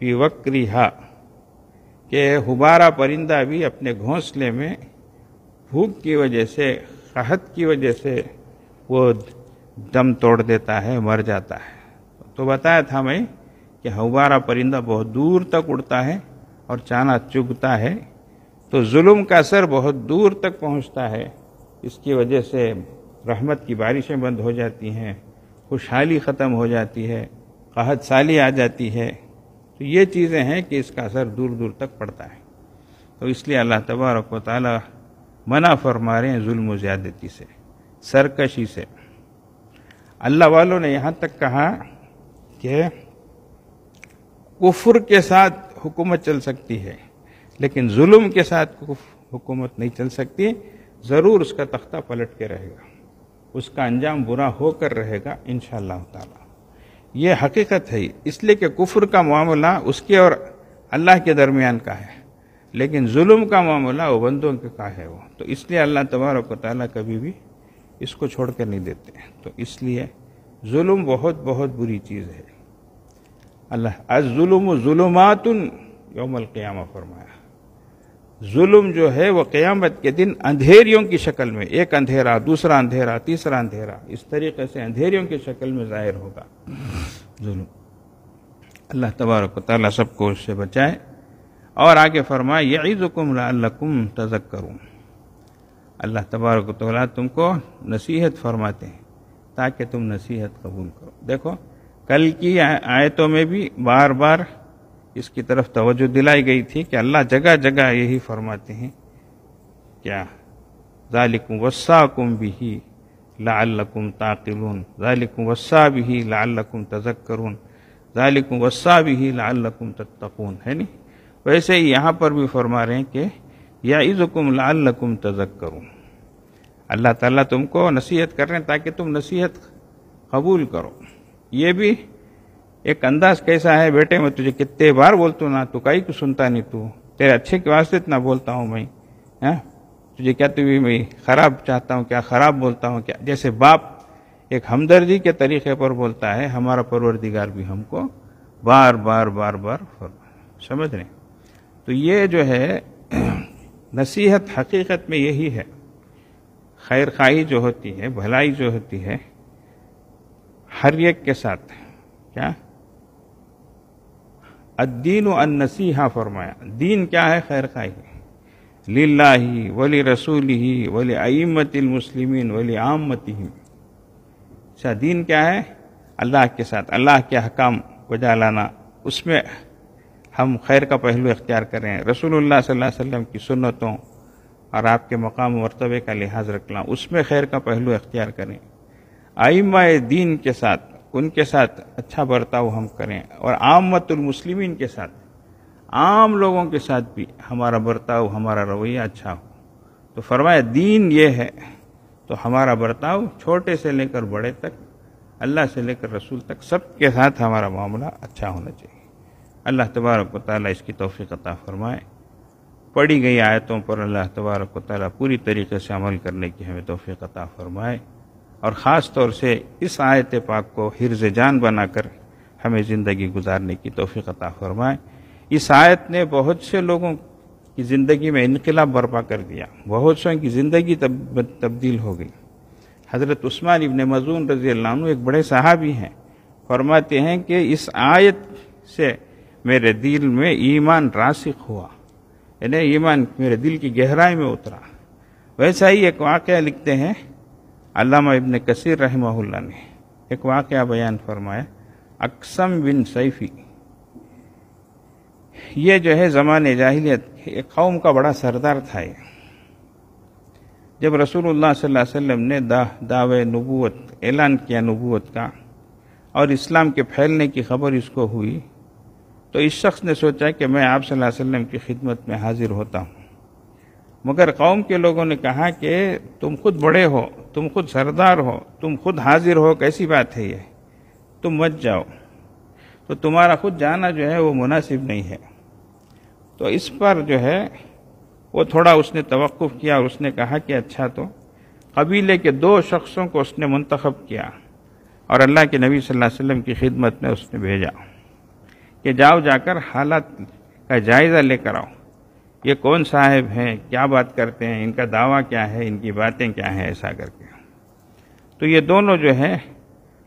فی وکرہا کہ ہبارہ پرندہ بھی اپنے گھونسلے میں بھوک کی وجہ سے، قحط کی وجہ سے وہ دم توڑ دیتا ہے، مر جاتا ہے۔ تو بتایا تھا میں کہ ہبارہ پرندہ بہت دور تک اڑتا ہے اور چانا چگتا ہے، تو ظلم کا اثر بہت دور تک پہنچتا ہے، اس کی وجہ سے رحمت کی بارشیں بند ہو جاتی ہیں، خوشحالی ختم ہو جاتی ہے، قحط سالی آ جاتی ہے۔ تو یہ چیزیں ہیں کہ اس کا اثر دور دور تک پڑتا ہے۔ تو اس لیے اللہ تبارک و تعالی منع فرما رہے ہیں ظلم و زیادتی سے، سرکشی سے۔ اللہ والوں نے یہاں تک کہا کہ کفر کے ساتھ حکومت چل سکتی ہے لیکن ظلم کے ساتھ حکومت نہیں چل سکتی، ضرور اس کا تختہ پلٹ کے رہے گا، اس کا انجام برا ہو کر رہے گا انشاءاللہ تعالی۔ یہ حقیقت ہے، اس لیے کہ کفر کا معاملہ اس کے اور اللہ کے درمیان کا ہے، لیکن ظلم کا معاملہ وہ بندوں کا ہے وہ، تو اس لیے اللہ تبارک و تعالیٰ کبھی بھی اس کو چھوڑ کر نہیں دیتے۔ تو اس لیے ظلم بہت بہت بری چیز ہے۔ اللہ الظلم ظلمات یوم القیامہ فرمایا، ظلم جو ہے وہ قیامت کے دن اندھیریوں کی شکل میں، ایک اندھیرا، دوسرا اندھیرا، تیسرا اندھیرا، اس طریقے سے اندھیریوں کی شکل میں ظاہر ہوگا ظلم۔ اللہ تبارک و تعالیٰ سب کو اس سے بچائے۔ اور آگے فرمائے یعظکم لعلکم تذکرون، اللہ تبارک و تعالیٰ تم کو نصیحت فرماتے ہیں تاکہ تم نصیحت قبول کرو۔ دیکھو کل کی آیتوں میں بھی بار بار اس کی طرف توجہ دلائی گئی تھی کہ اللہ جگہ جگہ یہی فرماتے ہیں، کیا ذالکم وصاکم بہ لعلکم تعقلون، ذالکم وصا بہ لعلکم تذکرون، ذالکم وصا بہ لعلکم تتقون، ہے نہیں؟ ویسے ہی یہاں پر بھی فرما رہے ہیں کہ یعظکم لعلکم تذکرون، اللہ تعالیٰ تم کو نصیحت کر رہے ہیں تاکہ تم نصیحت قبول کرو۔ یہ بھی ایک انداز کیسا ہے، بیٹے میں تجھے کتنے بار بولتا ہوں نا، تو کائی کو سنتا نہیں، تو تیرے اچھے کے واسطے اتنا بولتا ہوں میں، تجھے کیا تو میں خراب چاہتا ہوں، کیا خراب بولتا ہوں کیا؟ جیسے باپ ایک ہمدردی کے طریقے پر بولتا ہے، ہمارا پروردگار بھی ہم کو بار بار بار بار سمجھ رہے ہیں۔ تو یہ جو ہے نصیحت حقیقت میں یہی ہے، خیر خواہی جو ہوتی ہے، بھلائی جو ہوتی ہے ہر ایک کے ساتھ، کیا الدین النصیحہ فرمایا، دین کیا ہے؟ خیر خواہی، للہ ولرسولہ ولائمۃ المسلمین ولعامتہم۔ اچھا دین کیا ہے؟ اللہ کے ساتھ، اللہ کے احکام بجا لانا، اس میں ہم خیر کا پہلو اختیار کریں، رسول اللہ صلی اللہ علیہ وسلم کی سنتوں اور آپ کے مقام و مرتبے کا لحاظ رکھنا، اس میں خیر کا پہلو اختیار کریں، ائمہ دین کے ساتھ، ان کے ساتھ اچھا برتاؤ ہم کریں، اور عامت المسلمین کے ساتھ، عام لوگوں کے ساتھ بھی ہمارا برتاؤ، ہمارا رویہ اچھا ہو۔ تو فرمایا دین یہ ہے، تو ہمارا برتاؤ چھوٹے سے لے کر بڑے تک، اللہ سے لے کر رسول تک، سب کے ساتھ ہمارا معاملہ اچھا ہونا چاہیے۔ اللہ تبارک و تعالیٰ اس کی توفیق عطا فرمائے۔ پڑھی گئی آیتوں پر اللہ تبارک و تعالیٰ پوری طریقے سے عمل کرنے کی ہمیں توفیق عطا فرمائے، اور خاص طور سے اس آیت پاک کو حرز جان بنا کر ہمیں زندگی گزارنے کی توفیق عطا فرمائے۔ اس آیت نے بہت سے لوگوں کی زندگی میں انقلاب برپا کر دیا، بہت سو کی زندگی تبدیل ہو گئی۔ حضرت عثمان ابن مظعون رضی اللہ عنہ ایک بڑے صحابی ہیں، فرماتے ہیں کہ اس آیت سے میرے دل میں ایمان راسخ ہوا، یعنی ایمان میرے دل کی گہرائی میں اترا۔ ویسا ہی ایک واقعہ لکھتے ہیں علامہ ابن کثیر رحمہ اللہ نے، ایک واقعہ بیان فرمایا، اقسم بن سیفی، یہ جو ہے زمانے جاہلیت ایک قوم کا بڑا سردار تھا۔ یہ جب رسول اللہ صلی اللہ علیہ وسلم نے دعوے نبوت اعلان کیا، نبوت کا، اور اسلام کے پھیلنے کی خبر اس کو ہوئی، تو اس شخص نے سوچا کہ میں آپ صلی اللہ علیہ وسلم کی خدمت میں حاضر ہوتا ہوں، مگر قوم کے لوگوں نے کہا کہ تم خود بڑے ہو، تم خود سردار ہو، تم خود حاضر ہو، کیسی بات ہے یہ، تم مت جاؤ، تو تمہارا خود جانا جو ہے وہ مناسب نہیں ہے۔ تو اس پر جو ہے وہ تھوڑا اس نے توقف کیا، اور اس نے کہا کہ اچھا، تو قبیلے کے 2 شخصوں کو اس نے منتخب کیا اور اللہ کے نبی صلی اللہ علیہ وسلم کی خدمت میں اس نے بھیجا کہ جاؤ جا کر حالات کا جائزہ لے کر آؤ، یہ کون صاحب ہیں، کیا بات کرتے ہیں، ان کا دعویٰ کیا ہے، ان کی باتیں کیا ہیں، ایسا کر کے۔ تو یہ دونوں جو ہے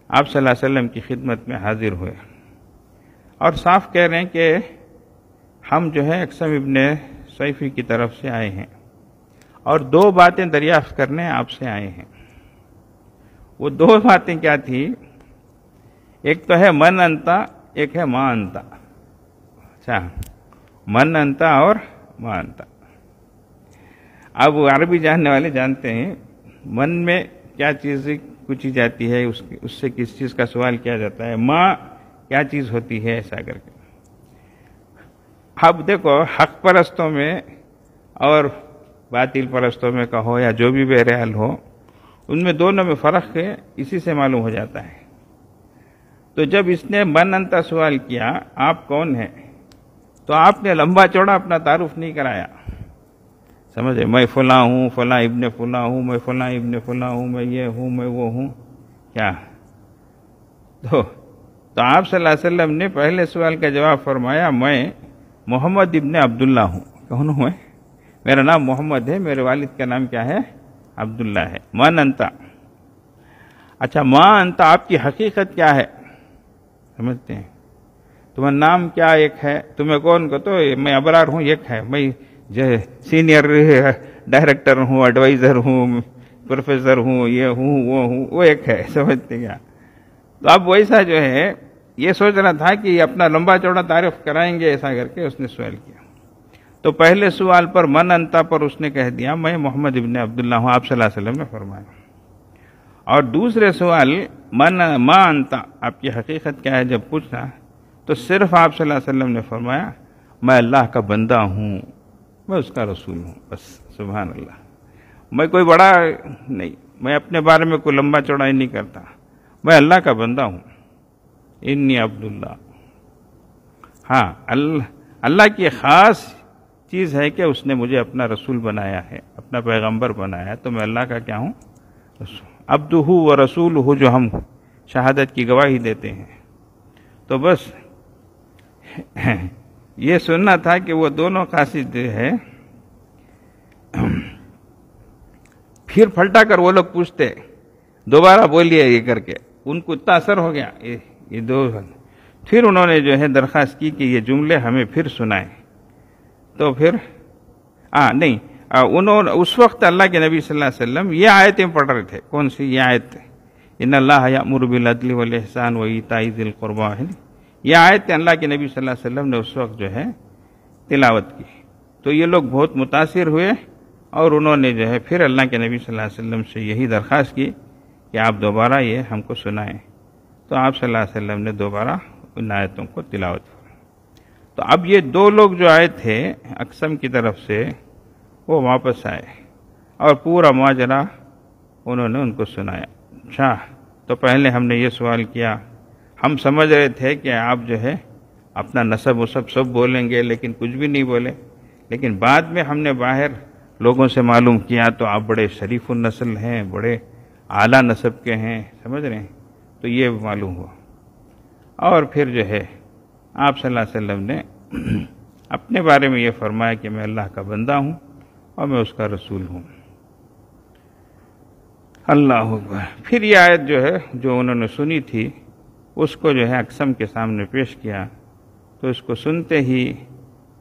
آپ صلی اللہ علیہ وسلم کی خدمت میں حاضر ہوئے اور صاف کہہ رہے ہیں کہ ہم جو ہے اقسم ابن صیفی کی طرف سے آئے ہیں اور دو باتیں دریافت کرنے آپ سے آئے ہیں۔ وہ دو باتیں کیا تھی؟ ایک تو ہے من انتا، ایک ہے ما انتا۔ اچھا، من انتا اور ما انتا۔ اب عربی جاننے والے جانتے ہیں من میں کیا چیز پوچھی جاتی ہے، اس سے کس چیز کا سوال کیا جاتا ہے، ماں کیا چیز ہوتی ہے، ایسا کر کے۔ اب دیکھو، حق پرستوں میں اور باطل پرستوں میں کہو یا جو بھی بہرحال ہو، ان میں دونوں میں فرق ہے، اسی سے معلوم ہو جاتا ہے۔ تو جب اس نے من انتا سوال کیا آپ کون ہیں، تو آپ نے لمبا چوڑا اپنا تعارف نہیں کرایا، سمجھے، میں فلاں ہوں، فلاں ابن فلاں ہوں، میں فلاں ابن فلاں ہوں، میں یہ ہوں، میں وہ ہوں، کیا؟ تو آپ صلی اللہ علیہ وسلم نے پہلے سوال کا جواب فرمایا، میں محمد ابن عبداللہ ہوں۔ کون ہوں میں؟ میرا نام محمد ہے، میرے والد کا نام کیا ہے؟ عبداللہ ہے۔ من انتا، اچھا ما انتا آپ کی حقیقت کیا ہے، سمجھتے ہیں؟ تمہارا نام کیا ایک ہے، تمہیں کون کو، تو میں ابرار ہوں ایک ہے، میں سینئر ڈائریکٹر ہوں، ایڈوائزر ہوں، پروفیسر ہوں، یہ ہوں وہ ہوں، وہ ایک ہے، سمجھتے کیا؟ تو اب ویسا جو ہے یہ سوچ رہا تھا کہ اپنا لمبا چوڑا تعارف کرائیں گے، ایسا کر کے اس نے سوال کیا۔ تو پہلے سوال پر من انتا پر اس نے کہہ دیا میں محمد ابن عبداللہ ہوں، آپ صلی اللہ علیہ وسلم نے فرمایا۔ اور دوسرے سوال ما انتا آپ کی حقیقت کیا ہے جب پوچھا، تو صرف آپ صلی اللہ علیہ وسلم نے فرمایا میں اللہ کا بندہ ہوں، میں اس کا رسول ہوں، بس۔ سبحان اللہ، میں کوئی بڑا نہیں، میں اپنے بارے میں کوئی لمبا چوڑائی نہیں کرتا، میں اللہ کا بندہ ہوں، انی عبداللہ۔ ہاں، اللہ کی خاص چیز ہے کہ اس نے مجھے اپنا رسول بنایا ہے، اپنا پیغمبر بنایا ہے، تو میں اللہ کا کیا ہوں؟ رسول، عبدہ و رسولہ، جو ہم شہادت کی گواہی دیتے ہیں۔ تو بس یہ سننا تھا کہ وہ دونوں قاصد جو ہے، پھر پھلٹا کر وہ لوگ پوچھتے دوبارہ بولیے یہ کر کے، ان کو اتنا اثر ہو گیا یہ دو، پھر انہوں نے جو ہے درخواست کی کہ یہ جملے ہمیں پھر سنائیں۔ تو پھر نہیں، انہوں نے اس وقت اللہ کے نبی صلی اللہ علیہ وسلم یہ آیتیں پڑھ رہے تھے۔ کون سی یہ آیت؟ ان اللہ یأمر بالعدل والاحسان وایتاء ذی القربی، یہ آیت اللہ کے نبی صلی اللہ علیہ وسلم نے اس وقت جو ہے تلاوت کی۔ تو یہ لوگ بہت متاثر ہوئے اور انہوں نے جو ہے پھر اللہ کے نبی صلی اللہ علیہ وسلم سے یہی درخواست کی کہ آپ دوبارہ یہ ہم کو سنائیں۔ تو آپ صلی اللہ علیہ وسلم نے دوبارہ ان آیتوں کو تلاوت کی۔ تو اب یہ دو لوگ جو آئے تھے اقسم کی طرف سے، وہ واپس آئے اور پورا ماجرا انہوں نے ان کو سنایا۔ اچھا، تو پہلے ہم نے یہ سوال کیا، ہم سمجھ رہے تھے کہ آپ جو ہے اپنا نسب و سب بولیں گے، لیکن کچھ بھی نہیں بولے، لیکن بعد میں ہم نے باہر لوگوں سے معلوم کیا تو آپ بڑے شریف النسل ہیں، بڑے اعلیٰ نسب کے ہیں، سمجھ رہے ہیں؟ تو یہ معلوم ہوا۔ اور پھر جو ہے آپ صلی اللہ علیہ وسلم نے اپنے بارے میں یہ فرمایا کہ میں اللہ کا بندہ ہوں اور میں اس کا رسول ہوں۔ اللہ اکبر۔ پھر یہ آیت جو ہے جو انہوں نے سنی تھی اس کو جو ہے اقسم کے سامنے پیش کیا، تو اس کو سنتے ہی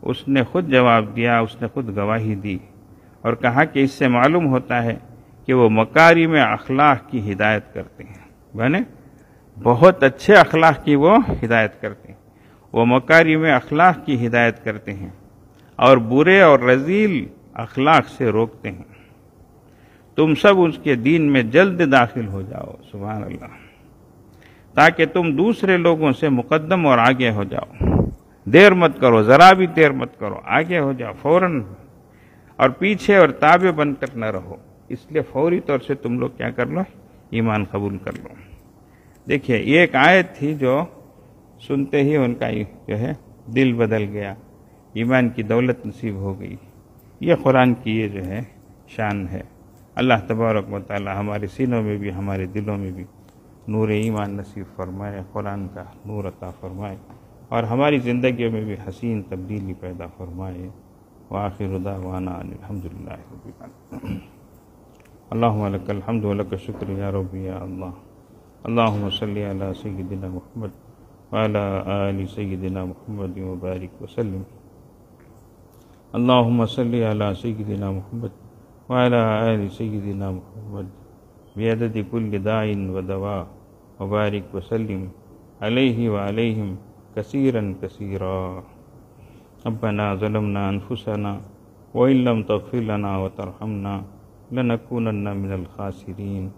اس نے خود جواب دیا، اس نے خود گواہی دی اور کہا کہ اس سے معلوم ہوتا ہے کہ وہ مکارم اخلاق کی ہدایت کرتے ہیں، یعنی بہت اچھے اخلاق کی وہ ہدایت کرتے ہیں، وہ مکارم اخلاق کی ہدایت کرتے ہیں اور برے اور رذیل اخلاق سے روکتے ہیں۔ تم سب اس کے دین میں جلد داخل ہو جاؤ، سبحان اللہ، تاکہ تم دوسرے لوگوں سے مقدم اور آگے ہو جاؤ۔ دیر مت کرو، ذرا بھی دیر مت کرو، آگے ہو جاؤ فوراً، اور پیچھے اور تابع بن کر نہ رہو۔ اس لیے فوری طور سے تم لوگ کیا کر لو؟ ایمان قبول کر لو۔ دیکھیے، یہ ایک آیت تھی جو سنتے ہی ان کا جو ہے دل بدل گیا، ایمان کی دولت نصیب ہو گئی۔ یہ قرآن کی یہ جو ہے شان ہے۔ اللہ تبارک و تعالی ہمارے سینوں میں بھی ہمارے دلوں میں بھی نور ایمان نصیب فرمائے، قرآن کا نور عطا فرمائے۔ اور ہماری زندگیوں میں بھی حسین تبدیلی پیدا فرمائے۔ وآخر دعوانا ان الحمدللہ رب العالمین۔ اللہم لک الحمد ولک الشکر یا رب یا اللہ۔ اللہم صلی علی سیدنا محمد وعلی آل سیدنا محمد وبارک وسلم۔ اللہم صلی علی سیدنا محمد وعلی آل سیدنا محمد بعدد کل داع ودواء وبارک وسلم علیہ وعلیہم کثیرا کثیرا۔ ربنا ظلمنا انفسنا وإن لم تغفر لنا وترحمنا لنكونن من الخاسرین۔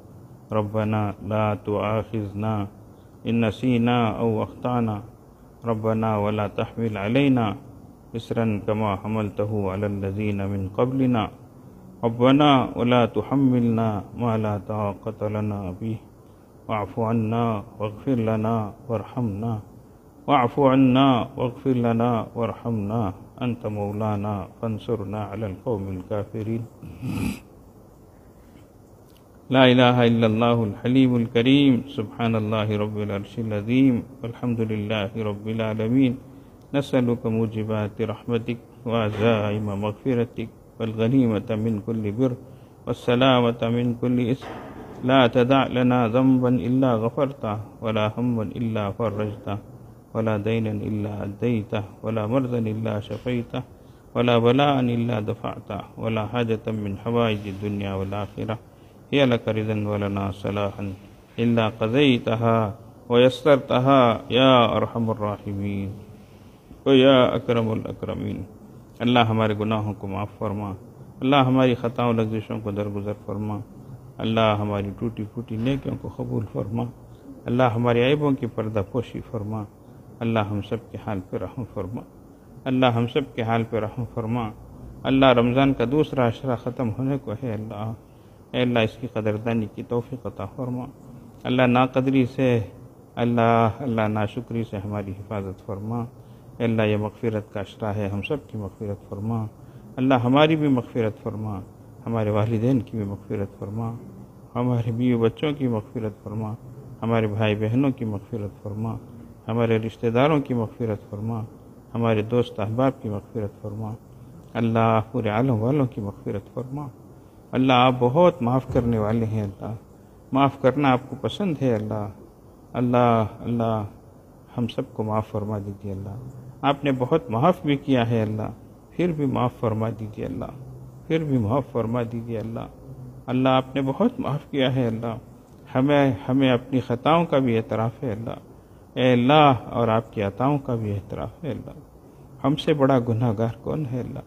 ربنا لا تؤاخذنا إن نسينا أو أخطأنا، ربنا ولا تحمل علينا إصرا كما حملته على الذين من قبلنا، ربنا ولا تحملنا ما لا طاقة لنا به، واعف عنا واغفر لنا وارحمنا، واعف عنا واغفر لنا وارحمنا، أنت مولانا فانصرنا على القوم الكافرين۔ لا الہ الا اللہ الحلیم الکریم، سبحان اللہ رب العرش العظیم، والحمد للہ رب العالمین۔ نسألک موجبات رحمتک وعزائم مغفرتک والغنیمة من کل بر والسلامة من کل اسم، لا تدع لنا ذنبا الا غفرته ولا ہما الا فرجته ولا دینا الا ادیته ولا مرضا الا شفیته ولا بلاء الا دفعته ولا حاجة من حوائج الدنیا والآخرة هي لك رضا ولنا صلاحا إلا قضيتها ويسرتها يا أرحم الراحمين ويا أكرم الأكرمين۔ اللہ ہمارے گناہوں کو معاف فرما، اللہ ہماری خطاؤں لغزشوں کو درگزر فرما، اللہ ہماری ٹوٹی پھوٹی نیکیوں کو قبول فرما، اللہ ہمارے عیبوں کی پردہ پوشی فرما، اللہ ہم سب کے حال پہ رحم فرما، اللہ ہم سب کے حال پہ رحم فرما۔ اللہ رمضان کا دوسرا عشرہ ختم ہونے کو ہے، اللہ اے اللہ اس کی قدردانی کی توفیق عطا فرما۔ اللہ ناقدری سے، اللہ ناشکری سے ہماری حفاظت فرما۔ اے اللہ یہ مغفرت کا عشرہ ہے، ہم سب کی مغفرت فرما، اللہ ہماری بھی مغفرت فرما، ہمارے والدین کی بھی مغفرت فرما، ہمارے بیوی بچوں کی مغفرت فرما، ہمارے بھائی بہنوں کی مغفرت فرما، ہمارے رشتہ داروں کی مغفرت فرما، ہمارے دوست احباب کی مغفرت فرما، اللہ پورے عالم والوں کی مغفرت فرما۔ اللہ آپ بہت معاف کرنے والے ہیں، اللہ معاف کرنا آپ کو پسند ہے، اللہ ہم سب کو معاف فرما دیجیے۔ اللہ آپ نے بہت معاف بھی کیا ہے، اللہ پھر بھی معاف فرما دیجیے، اللہ پھر بھی معاف فرما دیجیے۔ اللہ آپ نے بہت معاف کیا ہے، اللہ ہمیں اپنی خطاؤں کا بھی اعتراف ہے، اللہ اے اللہ اور آپ کی عطاؤں کا بھی اعتراف ہے۔ اللہ ہم سے بڑا گناہ گار کون ہے؟ اللہ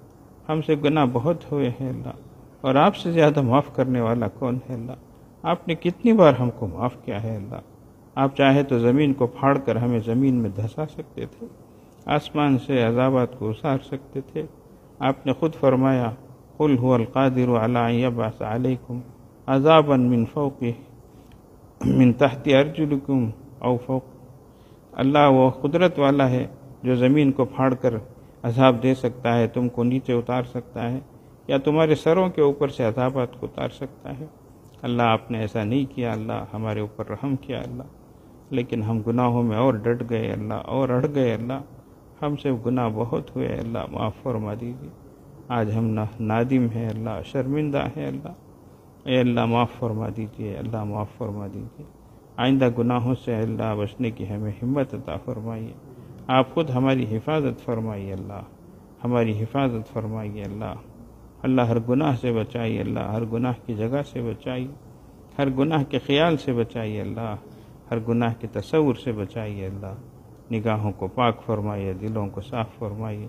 ہم سے گناہ بہت ہوئے ہیں، اللہ اور آپ سے زیادہ معاف کرنے والا کون ہے؟ اللہ آپ نے کتنی بار ہم کو معاف کیا ہے؟ اللہ آپ چاہے تو زمین کو پھاڑ کر ہمیں زمین میں دھسا سکتے تھے، آسمان سے عذابات کو اتار سکتے تھے۔ آپ نے خود فرمایا قل هو القادر على ان يبعث عليكم عذابا من فوق من تحت ارجلكم او فوق۔ اللہ وہ قدرت والا ہے جو زمین کو پھاڑ کر عذاب دے سکتا ہے، تم کو نیچے اتار سکتا ہے یا تمہارے سروں کے اوپر سے عذابات کو اتار سکتا ہے۔ اللہ آپ نے ایسا نہیں کیا، اللہ ہمارے اوپر رحم کیا، اللہ لیکن ہم گناہوں میں اور ڈٹ گئے، اللہ اور اڑ گئے، اللہ ہم سے گناہ بہت ہوئے، اللہ معاف فرما دیجیے۔ آج ہم نادم ہیں، اللہ شرمندہ ہیں، اللہ اے اللہ معاف فرما دیجیے، اللہ معاف فرما دیجیے۔ آئندہ گناہوں سے اللہ بچنے کی ہمیں ہمت عطا فرمائیے۔ آپ خود ہماری حفاظت فرمائیے، اللہ ہماری حفاظت فرمائیے، اللہ ہر گناہ سے بچائیے، اللہ ہر گناہ کی جگہ سے بچائیے، ہر گناہ کے خیال سے بچائیے، اللہ ہر گناہ کے تصور سے بچائیے، اللہ نگاہوں کو پاک فرمائیے، دلوں کو صاف فرمائیے،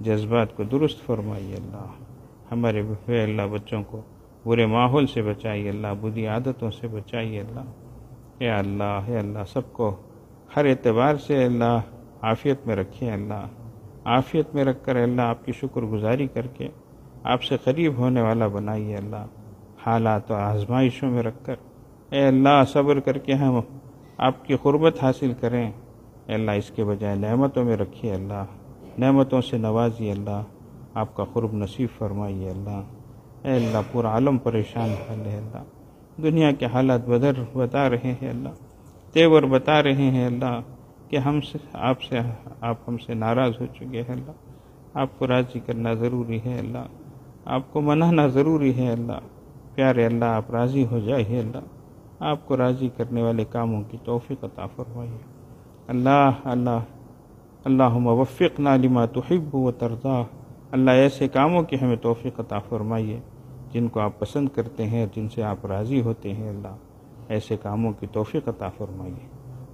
جذبات کو درست فرمائیے، اللہ ہمارے بے اللہ بچوں کو برے ماحول سے بچائیے، اللہ بری عادتوں سے بچائیے، اللہ اے اللہ سب کو ہر اعتبار سے اللہ عافیت میں رکھیں، اللہ عافیت میں رکھ کر اللہ آپ کی شکر گزاری کر کے آپ سے قریب ہونے والا بنائیے، اللہ حالات و آزمائشوں میں رکھ کر اے اللہ صبر کر کے ہم آپ کی قربت حاصل کریں، اے اللہ اس کے بجائے نعمتوں میں رکھیے، اللہ نعمتوں سے نوازیے، اللہ آپ کا قرب نصیب فرمائیے، اللہ اے اللہ پورا عالم پریشان حال ہے، اللہ دنیا کے حالات بتا رہے ہیں، اللہ تیور بتا رہے ہیں، اللہ کہ آپ ہم سے ناراض ہو چکے ہیں اللہ، آپ کو راضی کرنا ضروری ہے اللہ، آپ کو منانا ضروری ہے اللہ، پیارے اللہ آپ راضی ہو جائیے اللہ، آپ کو راضی کرنے والے کاموں کی توفیق عطا فرمائیے اللہ۔ اللہم وفقنا لما تحب و ترضا، اللہ ایسے کاموں کی ہمیں توفیق عطا فرمائیے جن کو آپ پسند کرتے ہیں، جن سے آپ راضی ہوتے ہیں اللہ، ایسے کاموں کی توفیق عطا فرمائیے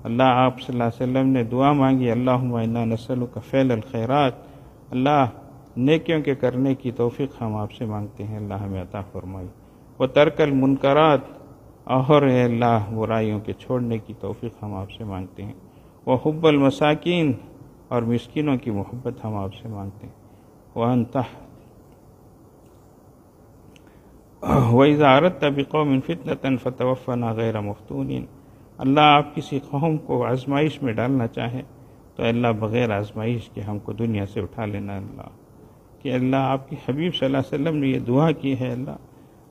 اللہ۔ آپ صلی اللہ علیہ وسلم نے دعا مانگی، اللہم انا نسألک فعل الخیرات، اللہ نیکیوں کے کرنے کی توفیق ہم آپ سے مانگتے ہیں اللہ، ہمیں عطا فرمائیے، و ترک المنکرات، اور اے اللہ برائیوں کے چھوڑنے کی توفیق ہم آپ سے مانگتے ہیں، و حب المساکین، اور مسکینوں کی محبت ہم آپ سے مانگتے ہیں، وَإِذَا أَرَدْتَ بِقَوْمٍ فِتْنَةً فَتَوَفَّنَا غَيْرَ مَفْتُونِينَ، اللہ آپ کسی قوم کو آزمائش میں ڈالنا چاہیں تو اللہ بغیر آزمائش کے ہم کو دنیا سے اٹھا لینا اللہ، کہ اللہ آپ کی حبیب صلی اللہ علیہ وسلم نے یہ دعا کی ہے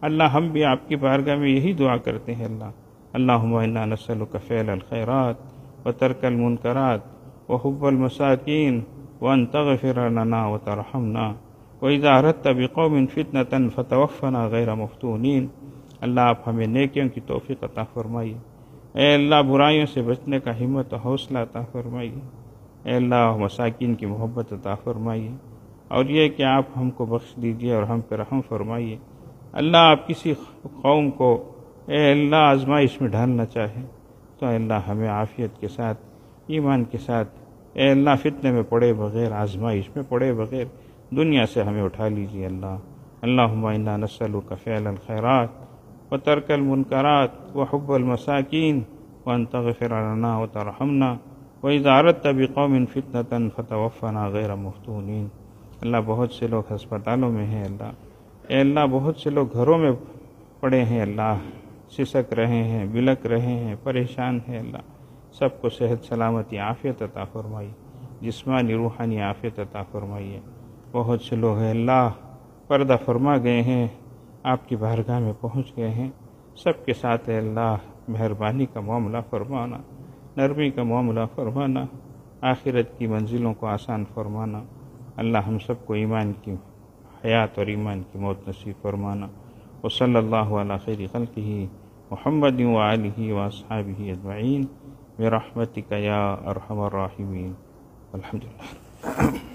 اللہ ہم بھی آپ کی بارگاہ میں یہی دعا کرتے ہیں اللہ۔ اللہم انا نسألک فعل الخیرات و ترک المنکرات و حب المساکین وان تغفر لنا وترحمنا وَإِذَا أَرَدْتَ بِقَوْمٍ فِتْنَةً فَتَوَفَّنَا غَيْرَ مَفْتُونِينَ، اللہ آپ ہمیں نیکیوں کی توفیق عطا فرمائیے، اے اللہ برائیوں سے بچنے کا ہمت و حوصلہ عطا فرمائیے، اے اللہ مساکین کی محبت عطا فرمائیے، اور یہ کہ آپ ہم کو بخش دیجیے اور ہم پہ رحم فرمائیے اللہ۔ آپ کسی قوم کو اے اللہ آزمائش میں ڈالنا چاہیں تو اے اللہ ہمیں عافیت کے ساتھ، ایمان کے ساتھ، اے اللہ فتنے میں پڑے بغیر، آزمائش میں پڑے بغیر دنیا سے ہمیں اٹھا لیجیے اللہ۔ اللہم انا نسألک فعل الخیرات و ترک المنکرات و حب المساکین وان تغفر لنا وترحمنا وَإِذَا أَرَدْتَ بِقَوْمٍ فِتْنَةً فَتَوَفَّنَا غَيْرَ مَفْتُونِينَ، اللہ بہت سے لوگ ہسپتالوں میں ہیں اللہ، اے اللہ بہت سے لوگ گھروں میں پڑے ہیں اللہ، سسک رہے ہیں، بلک رہے ہیں، پریشان ہیں اللہ، سب کو صحت سلامتی عافیت عطا فرمائی، جسمانی روحانی عافیت عطا فرمائیے۔ بہت سے لوگ ہیں اللہ پردہ فرما گئے ہیں، آپ کی بارگاہ میں پہنچ گئے ہیں، سب کے ساتھ اے اللہ مہربانی کا معاملہ فرمانا، نرمی کا معاملہ فرمانا، آخرت کی منزلوں کو آسان فرمانا اللہ، ہم سب کو ایمان کی حیات اور ایمان کی موت نصیب فرمانا، وصلی اللہ علی خیر خلقہ محمد وآلہ واصحابہ اجمعین برحمتک یا ارحم الراحمین، الحمدللہ۔